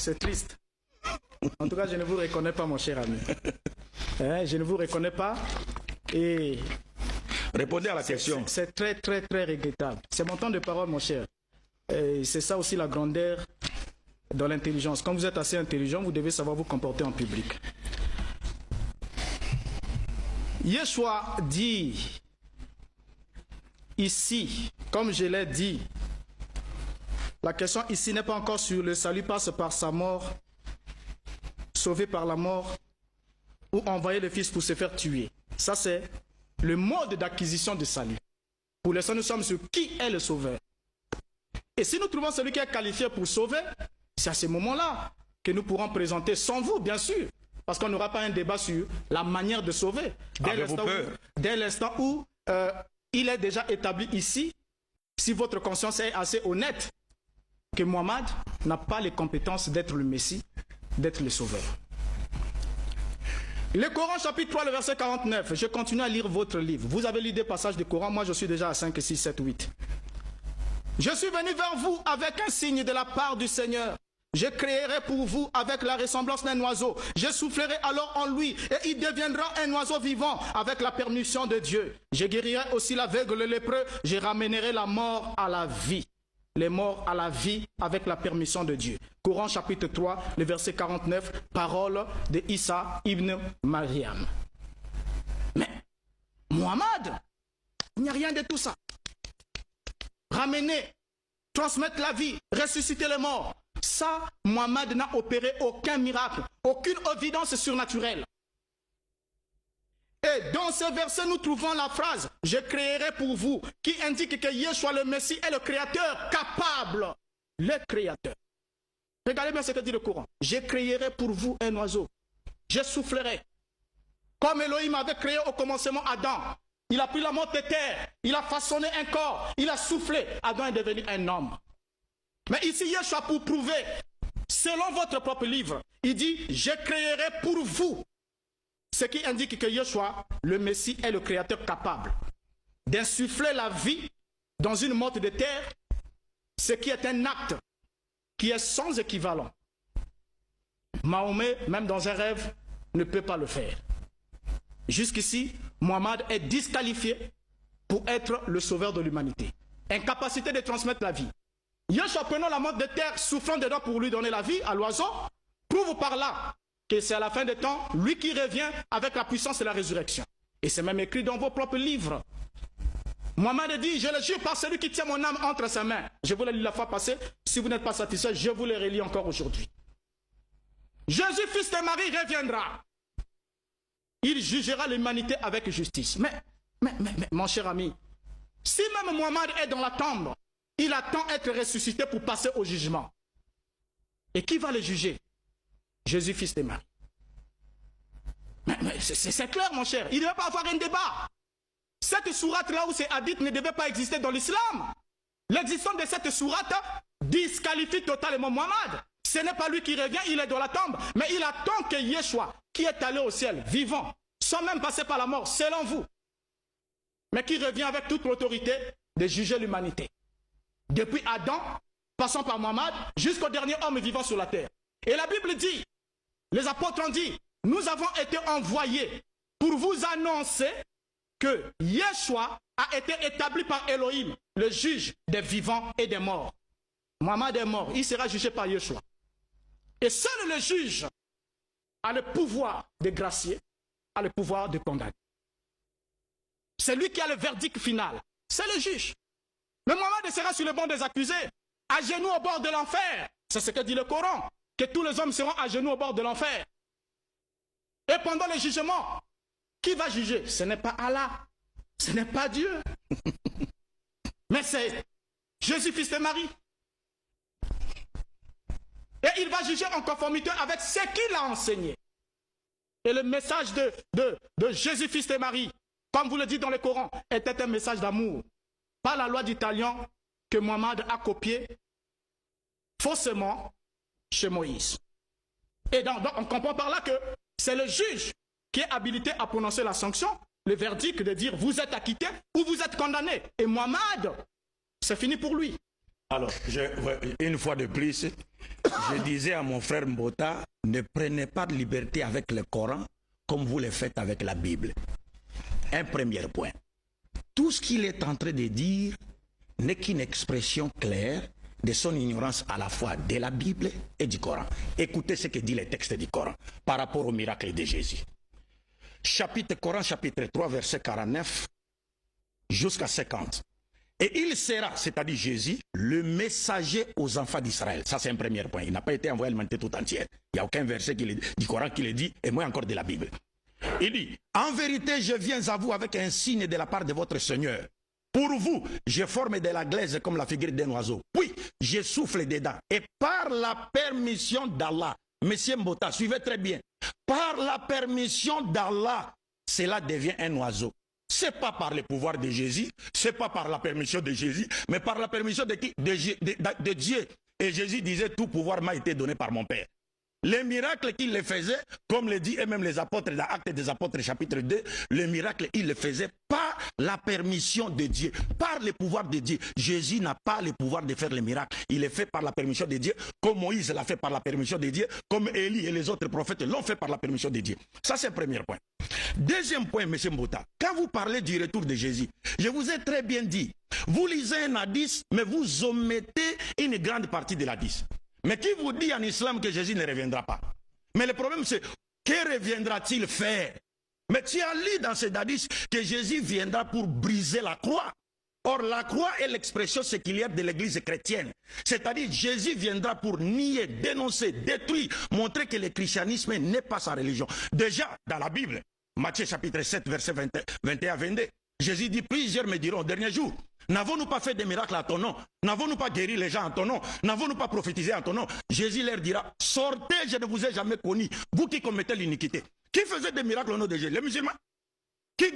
C'est triste. En tout cas, je ne vous reconnais pas, mon cher ami. Je ne vous reconnais pas. Et répondez à la question. C'est très, très, très regrettable. C'est mon temps de parole, mon cher. C'est ça aussi la grandeur dans l'intelligence. Quand vous êtes assez intelligent, vous devez savoir vous comporter en public. Yeshua dit ici, comme je l'ai dit, la question ici n'est pas encore sur le salut passe par sa mort, sauvé par la mort, ou envoyer le Fils pour se faire tuer. Ça, c'est le mode d'acquisition du salut. Pour l'instant, nous sommes sur qui est le sauveur. Et si nous trouvons celui qui est qualifié pour sauver, c'est à ce moment-là que nous pourrons présenter, sans vous, bien sûr, parce qu'on n'aura pas un débat sur la manière de sauver. Dès l'instant où il est déjà établi ici, si votre conscience est assez honnête, que Mohammed n'a pas les compétences d'être le Messie, d'être le sauveur. Le Coran chapitre 3, le verset 49. Je continue à lire votre livre. Vous avez lu des passages du Coran, moi je suis déjà à 5, 6, 7, 8. Je suis venu vers vous avec un signe de la part du Seigneur. Je créerai pour vous avec la ressemblance d'un oiseau. Je soufflerai alors en lui et il deviendra un oiseau vivant avec la permission de Dieu. Je guérirai aussi l'aveugle, le lépreux. Je ramènerai la mort à la vie. Les morts à la vie avec la permission de Dieu. Coran chapitre 3, le verset 49, parole de Issa ibn Maryam. Mais, Mohammed, il n'y a rien de tout ça. Ramener, transmettre la vie, ressusciter les morts. Ça, Mohammed n'a opéré aucun miracle, aucune évidence surnaturelle. Et dans ce verset, nous trouvons la phrase « Je créerai pour vous » qui indique que Yeshua le Messie est le créateur capable. Le créateur. Regardez bien ce que dit le Coran. « Je créerai pour vous un oiseau. Je soufflerai. » Comme Elohim avait créé au commencement Adam. Il a pris la mode de terre. Il a façonné un corps. Il a soufflé. Adam est devenu un homme. Mais ici, Yeshua, pour prouver, selon votre propre livre, il dit « Je créerai pour vous ». Ce qui indique que Yeshua, le Messie, est le créateur capable d'insuffler la vie dans une motte de terre, ce qui est un acte qui est sans équivalent. Mahomet, même dans un rêve, ne peut pas le faire. Jusqu'ici, Mohammed est disqualifié pour être le sauveur de l'humanité. Incapacité de transmettre la vie. Yeshua, prenant la motte de terre, soufflant dedans pour lui donner la vie à l'oiseau, prouve par là que c'est à la fin des temps, lui qui revient avec la puissance de la résurrection. Et c'est même écrit dans vos propres livres. Mohammed dit, je le jure par celui qui tient mon âme entre ses mains. Je vous l'ai lu la fois passée. Si vous n'êtes pas satisfait, je vous le relis encore aujourd'hui. Jésus, fils de Marie, reviendra. Il jugera l'humanité avec justice. Mais, mon cher ami, si même Mohammed est dans la tombe, il attend être ressuscité pour passer au jugement. Et qui va le juger? Jésus, fils de Marie. Mais c'est clair, mon cher. Il ne devait pas avoir un débat. Cette sourate là où c'est hadith ne devait pas exister dans l'islam. L'existence de cette sourate disqualifie totalement Mohammed. Ce n'est pas lui qui revient, il est dans la tombe. Mais il attend que Yeshua, qui est allé au ciel, vivant, sans même passer par la mort, selon vous, mais qui revient avec toute l'autorité de juger l'humanité. Depuis Adam, passant par Mohammed, jusqu'au dernier homme vivant sur la terre. Et la Bible dit, les apôtres ont dit, nous avons été envoyés pour vous annoncer que Yeshua a été établi par Elohim, le juge des vivants et des morts. Mohammed est mort, il sera jugé par Yeshua. Et seul le juge a le pouvoir de gracier, a le pouvoir de condamner. C'est lui qui a le verdict final. C'est le juge. Mais Mohammed sera sur le banc des accusés, à genoux au bord de l'enfer. C'est ce que dit le Coran, que tous les hommes seront à genoux au bord de l'enfer. Et pendant le jugement, qui va juger? Ce n'est pas Allah, ce n'est pas Dieu. Mais c'est Jésus, fils de Marie. Et il va juger en conformité avec ce qu'il a enseigné. Et le message de Jésus, fils de Marie, comme vous le dites dans le Coran, était un message d'amour. Pas la loi d'Italien que Mohammed a copiée faussement chez Moïse. Et donc on comprend par là que c'est le juge qui est habilité à prononcer la sanction, le verdict de dire vous êtes acquitté ou vous êtes condamné. Et Mohammed, c'est fini pour lui. Alors, une fois de plus, je disais à mon frère Mbota, ne prenez pas de liberté avec le Coran comme vous le faites avec la Bible. Un premier point. Tout ce qu'il est en train de dire n'est qu'une expression claire de son ignorance à la fois de la Bible et du Coran. Écoutez ce que dit le texte du Coran par rapport au miracle de Jésus. Coran chapitre 3, verset 49 jusqu'à 50. Et il sera, c'est-à-dire Jésus, le messager aux enfants d'Israël. Ça, c'est un premier point. Il n'a pas été envoyé à l'humanité tout entière. Il n'y a aucun verset du Coran qui le dit, et moins encore de la Bible. Il dit, en vérité, je viens à vous avec un signe de la part de votre Seigneur. Pour vous, je forme de la glaise comme la figure d'un oiseau. Puis, je souffle dedans. Et par la permission d'Allah, Monsieur Mbota, suivez très bien. Par la permission d'Allah, cela devient un oiseau. Ce n'est pas par le pouvoir de Jésus, ce n'est pas par la permission de Jésus, mais par la permission de qui? De Dieu. Et Jésus disait, tout pouvoir m'a été donné par mon Père. Les miracles qu'il les faisait, comme le dit et même les apôtres dans Actes des apôtres chapitre 2, les miracles, il les faisait par la permission de Dieu, par le pouvoir de Dieu. Jésus n'a pas le pouvoir de faire les miracles. Il les fait par la permission de Dieu, comme Moïse l'a fait par la permission de Dieu, comme Élie et les autres prophètes l'ont fait par la permission de Dieu. Ça, c'est le premier point. Deuxième point, M. Mbota, quand vous parlez du retour de Jésus, je vous ai très bien dit, vous lisez un hadith, mais vous omettez une grande partie de l'hadith. Mais qui vous dit en islam que Jésus ne reviendra pas? Mais le problème c'est, que reviendra-t-il faire? Mais tu as lu dans ces hadiths que Jésus viendra pour briser la croix. Or la croix est l'expression séculière de l'église chrétienne. C'est-à-dire Jésus viendra pour nier, dénoncer, détruire, montrer que le christianisme n'est pas sa religion. Déjà dans la Bible, Matthieu chapitre 7 verset 21-22, Jésus dit, plusieurs me diront au dernier jour, n'avons-nous pas fait des miracles à ton nom? N'avons-nous pas guéri les gens en ton nom? N'avons-nous pas prophétisé en ton nom? Jésus leur dira, sortez, je ne vous ai jamais connu, vous qui commettez l'iniquité. Qui faisait des miracles au nom de Jésus? Les musulmans. Qui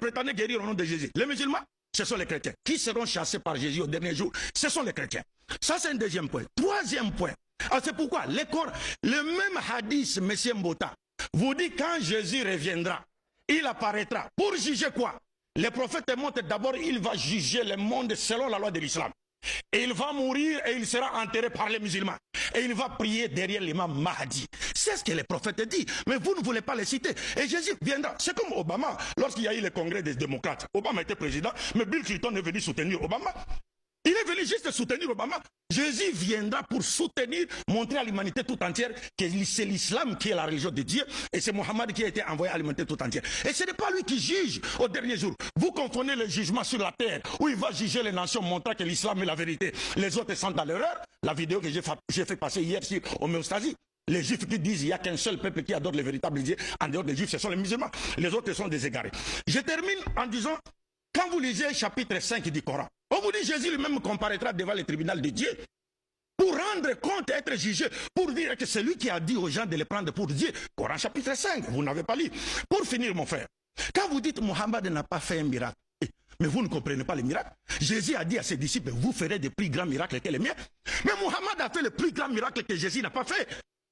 prétendait guérir au nom de Jésus? Les musulmans. Ce sont les chrétiens. Qui seront chassés par Jésus au dernier jour? Ce sont les chrétiens. Ça, c'est un deuxième point. Troisième point. C'est pourquoi le même hadith, M. Mbota, vous dit quand Jésus reviendra, il apparaîtra. Pour juger quoi? Le prophète montre d'abord, il va juger le monde selon la loi de l'islam. Et il va mourir et il sera enterré par les musulmans. Et il va prier derrière l'imam Mahdi. C'est ce que le prophète dit. Mais vous ne voulez pas le citer. Et Jésus viendra. C'est comme Obama, lorsqu'il y a eu le congrès des démocrates. Obama était président, mais Bill Clinton est venu soutenir Obama. Il est venu juste soutenir Obama. Jésus viendra pour soutenir, montrer à l'humanité tout entière que c'est l'islam qui est la religion de Dieu et c'est Mohammed qui a été envoyé à l'humanité tout entière. Et ce n'est pas lui qui juge au dernier jour. Vous confondez le jugement sur la terre où il va juger les nations montrant que l'islam est la vérité. Les autres sont dans l'erreur. La vidéo que j'ai fait passer hier sur homéostasie. Les juifs qui disent qu'il n'y a qu'un seul peuple qui adore le véritable Dieu, en dehors des juifs, ce sont les musulmans. Les autres sont des égarés. Je termine en disant, quand vous lisez chapitre 5 du Coran, on vous dit Jésus lui-même comparaîtra devant le tribunal de Dieu pour rendre compte, être jugé, pour dire que c'est lui qui a dit aux gens de le prendre pour Dieu. Coran chapitre 5, vous n'avez pas lu. Pour finir, mon frère, quand vous dites Mohammed n'a pas fait un miracle, mais vous ne comprenez pas les miracles. Jésus a dit à ses disciples, vous ferez des plus grands miracles que les miens. Mais Mohammed a fait le plus grand miracle que Jésus n'a pas fait.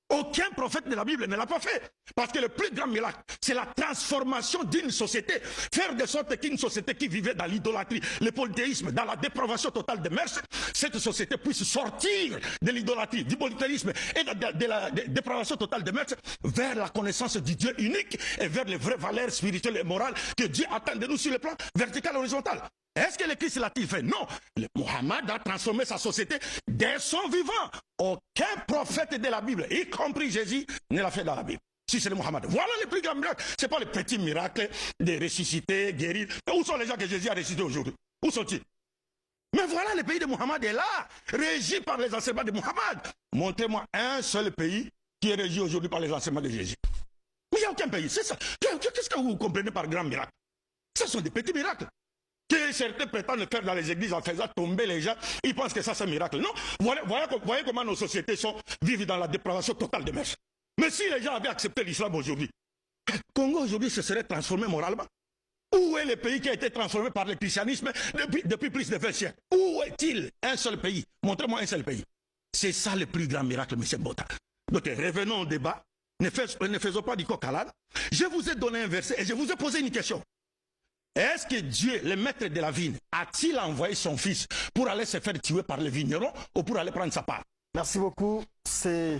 Aucun prophète de la Bible ne l'a pas fait. Parce que le plus grand miracle, c'est la transformation d'une société. Faire de sorte qu'une société qui vivait dans l'idolâtrie, le polythéisme, dans la dépravation totale des mœurs, cette société puisse sortir de l'idolâtrie, du polythéisme et de la dépravation totale des mœurs vers la connaissance du Dieu unique et vers les vraies valeurs spirituelles et morales que Dieu attend de nous sur le plan vertical et horizontal. Est-ce que le Christ l'a-t-il fait? Non. Mohammed a transformé sa société dès son vivant. Aucun prophète de la Bible, y compris Jésus, ne l'a fait dans la Bible. Si c'est le Mohammed. Voilà les plus grands miracles. Ce n'est pas les petits miracles de ressusciter, guérir. Mais où sont les gens que Jésus a ressuscités aujourd'hui? Où sont-ils? Mais voilà, le pays de Mohammed est là, régi par les enseignements de Mohammed. Montrez-moi un seul pays qui est régi aujourd'hui par les enseignements de Jésus. Mais il n'y a aucun pays, c'est ça. Qu'est-ce que vous comprenez par grand miracle? Ce sont des petits miracles. Que certains prétendent faire dans les églises en faisant tomber les gens, ils pensent que ça c'est un miracle. Non, voyez comment nos sociétés vivent dans la dépravation totale de mœurs. Mais si les gens avaient accepté l'islam aujourd'hui, Congo aujourd'hui se serait transformé moralement. Où est le pays qui a été transformé par le christianisme depuis plus de 20 siècles? Où est-il? Un seul pays. Montrez-moi un seul pays. C'est ça le plus grand miracle, M. Mbota. Donc revenons au débat. Ne faisons pas du coq à l'âne. Je vous ai donné un verset et je vous ai posé une question. Est-ce que Dieu, le maître de la vigne, a-t-il envoyé son fils pour aller se faire tuer par les vignerons ou pour aller prendre sa part? Merci beaucoup. C'est